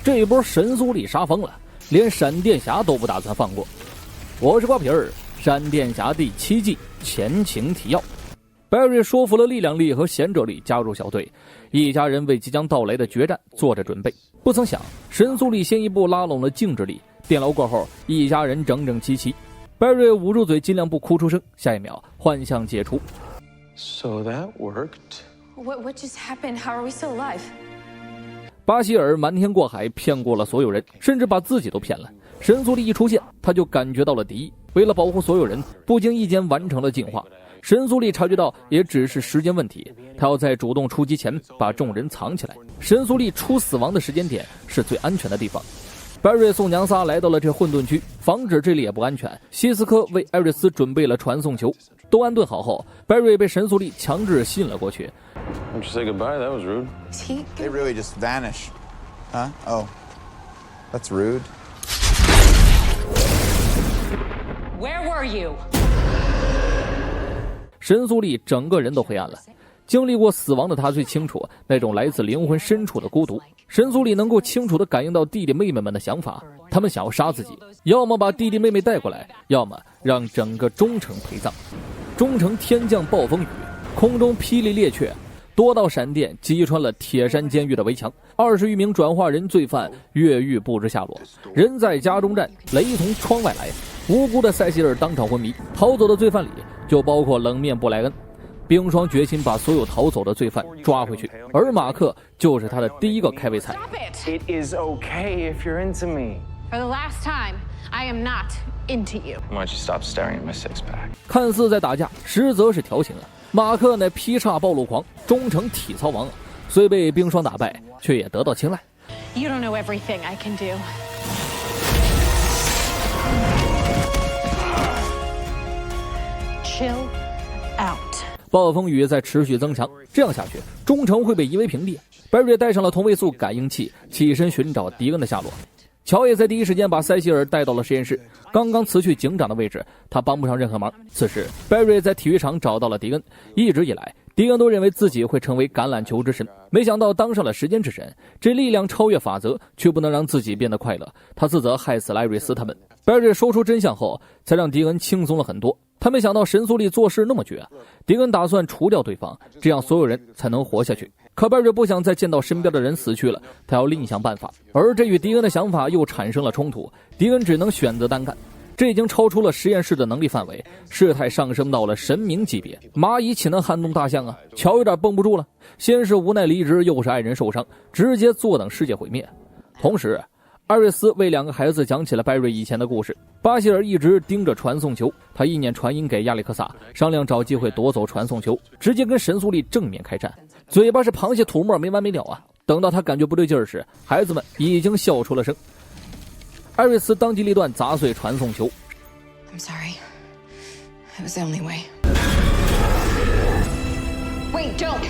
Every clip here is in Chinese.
这一波神速力杀疯了，连闪电侠都不打算放过。我是瓜皮儿，闪电侠第7季前情提要。Barry 说服了力量力和贤者力加入小队，一家人为即将到来的决战做着准备。不曾想，神速力先一步拉拢了静止力，电牢过后，一家人整整齐齐。Barry 捂住嘴，尽量不哭出声，下一秒幻象解除。So that worked. What just happened? How are we still alive? 巴希尔瞒天过海，骗过了所有人，甚至把自己都骗了。神速力一出现，他就感觉到了敌意，为了保护所有人，不经意间完成了进化。神速力察觉到也只是时间问题，他要在主动出击前把众人藏起来。神速力出死亡的时间点是最安全的地方。Barry 送娘仨来到了这混沌区，防止这里也不安全。希斯科为艾瑞斯准备了传送球，都安顿好后，Barry 被神速力强制吸引了过去。Why'd you say goodbye? That was rude. They really just vanish. Huh? Oh, that's rude. Where were you? 神速力整个人都黑暗了。经历过死亡的他最清楚那种来自灵魂深处的孤独。神速力能够清楚地感应到弟弟妹妹们的想法，他们想要杀自己，要么把弟弟妹妹带过来，要么让整个中城陪葬。中城天降暴风雨，空中霹雳裂雀，多道闪电击穿了铁山监狱的围墙，20余名转化人罪犯越狱不知下落，人在家中站，雷从窗外来。无辜的塞西尔当场昏迷，逃走的罪犯里就包括冷面布莱恩。冰霜决心把所有逃走的罪犯抓回去，而马克就是他的第一个开胃菜。 It is okay if you're into me. For the last time, I am not into you. Why don't you stop staring at my six-pack? 看似在打架，实则是调情啊！马克乃劈叉暴露狂，忠诚体操王，虽被冰霜打败，却也得到青睐。 You don't know everything I can do. Chill out. 暴风雨在持续增强，这样下去，中城会被夷为平地。Barry 带上了同位素感应器，起身寻找迪恩的下落。乔也在第一时间把塞西尔带到了实验室，刚刚辞去警长的位置，他帮不上任何忙。此时 Barry 在体育场找到了迪恩，一直以来迪恩都认为自己会成为橄榄球之神，没想到当上了时间之神。这力量超越法则，却不能让自己变得快乐，他自责害死了艾瑞斯他们。Barry 说出真相后，才让迪恩轻松了很多。他没想到神速力做事那么绝，迪恩打算除掉对方，这样所有人才能活下去。可Barry不想再见到身边的人死去了，他要另想办法，而这与迪恩的想法又产生了冲突，迪恩只能选择单干。这已经超出了实验室的能力范围，事态上升到了神明级别，蚂蚁岂能撼动大象啊？乔有点绷不住了，先是无奈离职，又是爱人受伤，直接坐等世界毁灭。同时艾瑞斯为2个孩子讲起了Barry以前的故事。巴希尔一直盯着传送球，他意念传音给亚历克萨，商量找机会夺走传送球，直接跟神速力正面开战。嘴巴是螃蟹吐沫没完没了啊！等到他感觉不对劲儿时，孩子们已经笑出了声。艾瑞斯当机立断砸碎传送球。 I'm sorry. It was the only way. Wait, don't!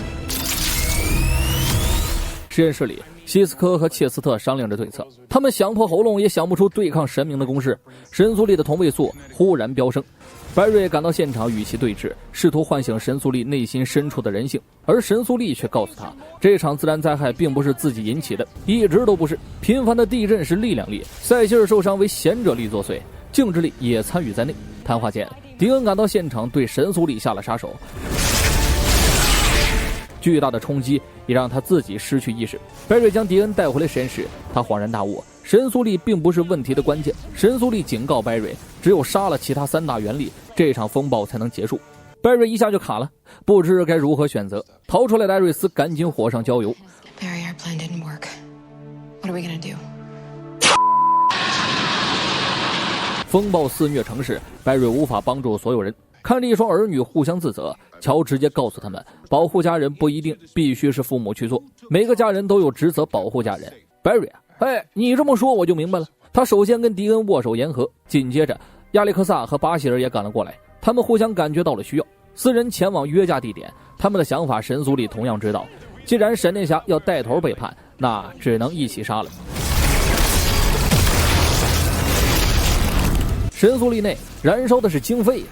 实验室里，希斯科和切斯特商量着对策，他们想破喉咙也想不出对抗神明的公式。神速力的同位素忽然飙升，Barry赶到现场与其对峙，试图唤醒神速力内心深处的人性，而神速力却告诉他，这场自然灾害并不是自己引起的，一直都不是。频繁的地震是力量力，塞西尔受伤为贤者力作祟，静止力也参与在内。谈话间，迪恩赶到现场，对神速力下了杀手。巨大的冲击也让他自己失去意识。Barry将迪恩带回了实验室，他恍然大悟，神速力并不是问题的关键。神速力警告 Barry， 只有杀了其他3大原力，这场风暴才能结束。Barry 一下就卡了，不知该如何选择。逃出来的艾瑞斯赶紧火上浇油。Barry, our plan didn't work. What are we gonna do? 风暴肆虐城市，Barry无法帮助所有人。看着一双儿女互相自责，乔直接告诉他们，保护家人不一定必须是父母去做，每个家人都有职责保护家人。Barry 啊，你这么说我就明白了。他首先跟迪恩握手言和，紧接着亚历克萨和巴希尔也赶了过来，他们互相感觉到了需要，4人前往约架地点。他们的想法神速力同样知道，既然闪电侠要带头背叛，那只能一起杀了。神速力内燃烧的是经费。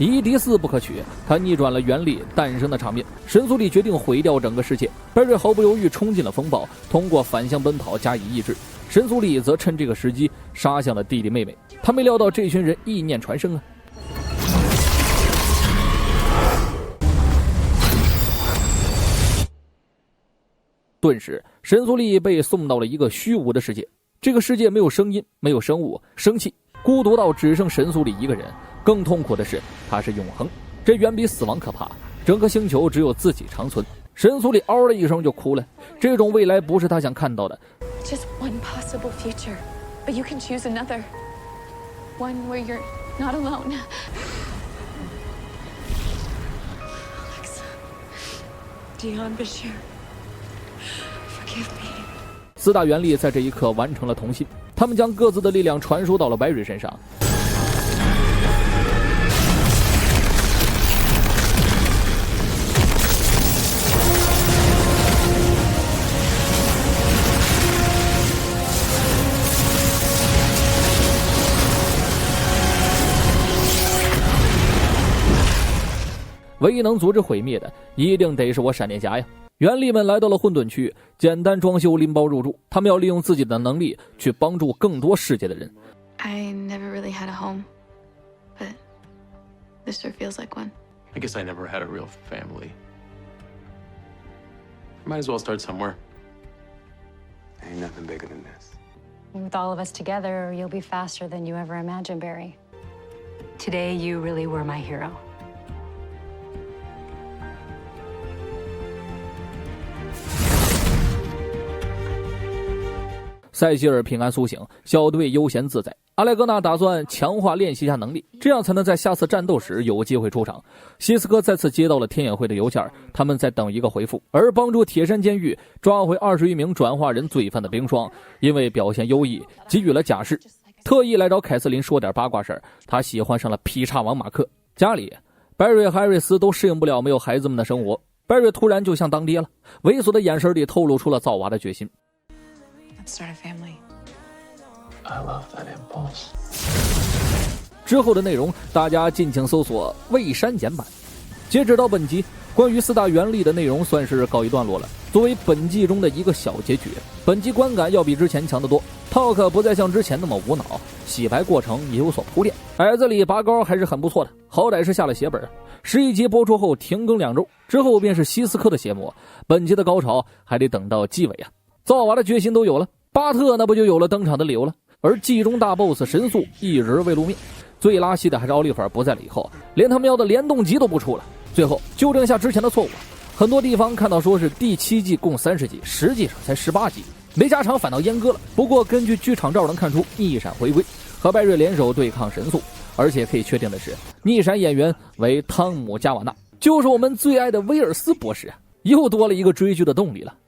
夷狄四不可取，他逆转了原力诞生的场面。神速力决定毁掉整个世界，白瑞毫不犹豫冲进了风暴，通过反向奔跑加以抑制。神速力则趁这个时机杀向了弟弟妹妹，他没料到这群人意念传声啊！顿时，神速力被送到了一个虚无的世界。这个世界没有声音，没有生物，生气，孤独到只剩神速力一个人。更痛苦的是，他是永恒，这远比死亡可怕。整个星球只有自己长存。神速力嗷的一声就哭了，这种未来不是他想看到的。Just one possible future, but you can choose another. One where you're not alone. Alex, Dion Bashir, forgive me. 四大原力在这一刻完成了同心，他们将各自的力量传输到了白瑞身上。唯一能阻止毁灭的，一定得是我闪电侠呀！原力们来到了混沌区，简单装修拎包入住，他们要利用自己的能力去帮助更多世界的人。I never really had a home, but this sure feels like one. I guess I never had a real family. Might as well start somewhere. Ain't nothing bigger than this. With all of us together, you'll be faster than you ever imagined, Barry. Today, you really were my hero. 塞西尔平安苏醒，小队悠闲自在。阿莱格纳打算强化练习一下能力，这样才能在下次战斗时有机会出场。西斯科再次接到了天眼会的邮件，他们在等一个回复。而帮助铁山监狱抓回21名转化人罪犯的冰霜，因为表现优异，给予了假释，特意来找凯瑟琳说点八卦事儿。他喜欢上了劈叉王马克。家里，白瑞、海瑞斯都适应不了没有孩子们的生活。白瑞突然就像当爹了，猥琐的眼神里透露出了造娃的决心。Let's start a family. I love that impulse. 之后的内容大家尽情搜索未删减版。截止到本集，关于四大原力的内容算是告一段落了。作为本季中的一个小结局，本集观感要比之前强得多。Talk 不再像之前那么无脑，洗白过程也有所铺垫。矮子里拔高还是很不错的，好歹是下了血本。11集播出后停更2周，之后便是西斯科的谢幕。本集的高潮还得等到季尾啊！造娃的决心都有了，巴特那不就有了登场的理由了。而季中大 boss 神速一直未露面，最拉稀的还是奥利弗不在了以后，连他喵的联动集都不出了。最后纠正一下之前的错误，很多地方看到说是第7季共30集，实际上才18集，没加长反倒阉割了。不过根据剧场照能看出，逆闪回归，和拜瑞联手对抗神速，而且可以确定的是，逆闪演员为汤姆·加瓦纳，就是我们最爱的威尔斯博士，又多了一个追剧的动力了。